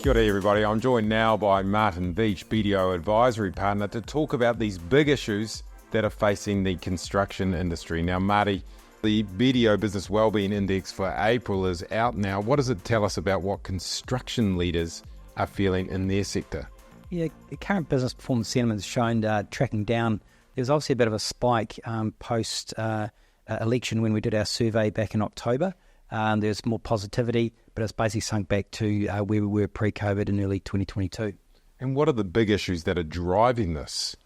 Kia ora everybody, I'm joined now by Martin Beach, BDO Advisory Partner, to talk about these big issues that are facing the construction industry. Now Marty, the BDO Business Wellbeing Index for April is out now. What does it tell us about what construction leaders are feeling in their sector? Yeah, the current business performance sentiment has shown tracking down. There was obviously a bit of a spike post-election when we did our survey back in October. There's more positivity, but it's basically sunk back to where we were pre-COVID in early 2022. And what are the big issues that are driving this?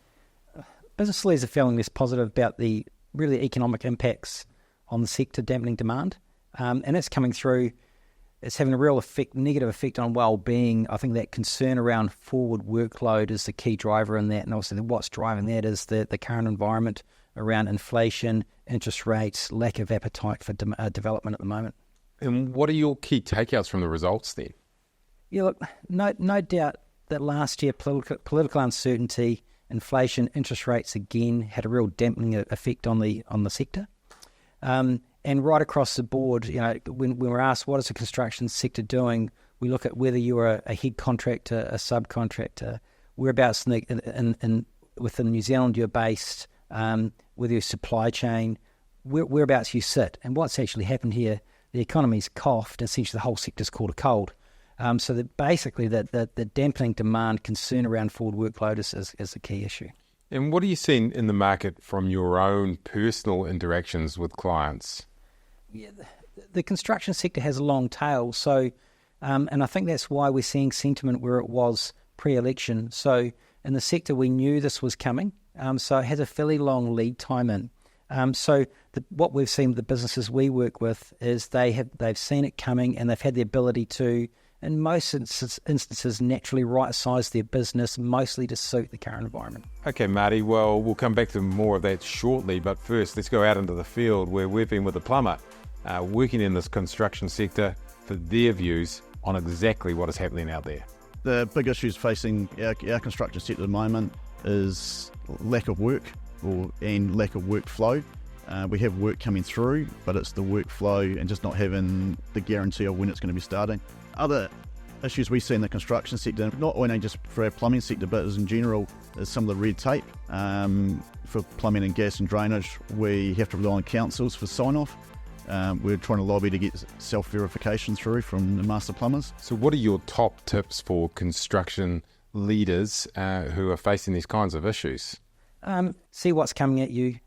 Business leaders are feeling less positive about the really economic impacts on the sector, dampening demand. And it's coming through, it's having a real negative effect on well-being. I think that concern around forward workload is the key driver in that. And also what's driving that is the current environment around inflation, interest rates, lack of appetite for development at the moment. And what are your key takeouts from the results then? Yeah, look, no doubt that last year political uncertainty, inflation, interest rates again had a real dampening effect on the sector. And right across the board, you know, when we're asked what is the construction sector doing, we look at whether you're a head contractor, a subcontractor, whereabouts within New Zealand you're based, whether your supply chain, whereabouts you sit. And what's actually happened here, the economy's coughed, essentially the whole sector's caught a cold. So that basically the dampening demand concern around forward workload is a key issue. And what are you seeing in the market from your own personal interactions with clients? Yeah, the construction sector has a long tail, so and I think that's why we're seeing sentiment where it was pre-election. So in the sector, we knew this was coming, so it has a fairly long lead time in. So what we've seen with the businesses we work with is they've seen it coming and they've had the ability to, in most instances, naturally right-size their business, mostly to suit the current environment. Okay, Marty, well, we'll come back to more of that shortly, but first, let's go out into the field where we've been with a plumber working in this construction sector for their views on exactly what is happening out there. The big issues facing our construction sector at the moment is lack of work and lack of workflow. We have work coming through, but it's the workflow and just not having the guarantee of when it's going to be starting. Other issues we see in the construction sector, not only just for our plumbing sector, but as in general, is some of the red tape. For plumbing and gas and drainage, we have to rely on councils for sign-off. We're trying to lobby to get self-verification through from the master plumbers. So what are your top tips for construction leaders who are facing these kinds of issues? See what's coming at you.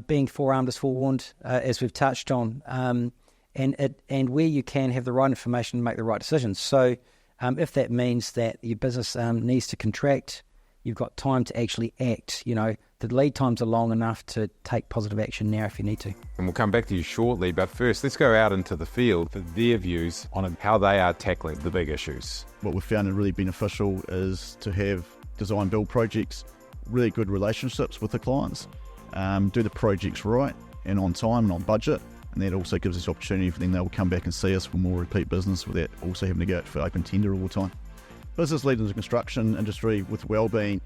Being forearmed is forewarned, as we've touched on, and where you can have the right information to make the right decisions. So if that means that your business needs to contract, you've got time to actually act. You know, the lead times are long enough to take positive action now if you need to. And we'll come back to you shortly, but first let's go out into the field for their views on how they are tackling the big issues. What we've found really beneficial is to have design build projects, really good relationships with the clients, do the projects right and on time and on budget, and that also gives us opportunity for them. They'll come back and see us for more repeat business without also having to go out for open tender all the time. Business leaders in the construction industry with wellbeing,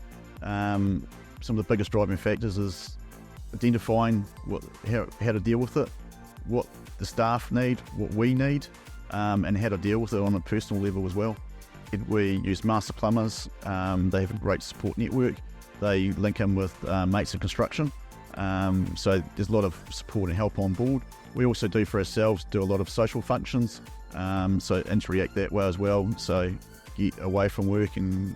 some of the biggest driving factors is identifying how to deal with it, what the staff need, what we need, and how to deal with it on a personal level as well. We use master plumbers. They have a great support network. They link in with mates in construction. So there's a lot of support and help on board. We also do for ourselves, do a lot of social functions, so interact that way as well. So get away from work and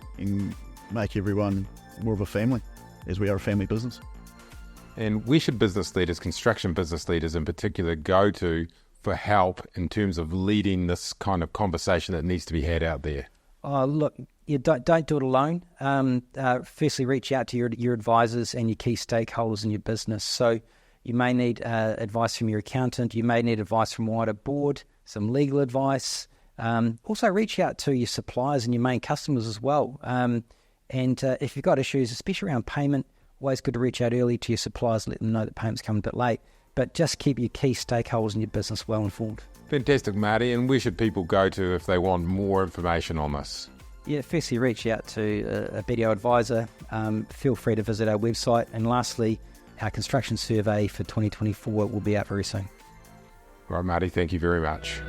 make everyone more of a family, as we are a family business. And where should business leaders, construction business leaders in particular, go to for help in terms of leading this kind of conversation that needs to be had out there? Oh, look, you don't do it alone. Firstly, reach out to your advisors and your key stakeholders in your business. So you may need advice from your accountant. You may need advice from wider board, some legal advice. Also, reach out to your suppliers and your main customers as well. And if you've got issues, especially around payment, always good to reach out early to your suppliers, let them know that payment's coming a bit late. But just keep your key stakeholders in your business well informed. Fantastic, Marty. And where should people go to if they want more information on this? Yeah, firstly, reach out to a BDO advisor. Feel free to visit our website. And lastly, our construction survey for 2024 will be out very soon. Right, Marty, thank you very much.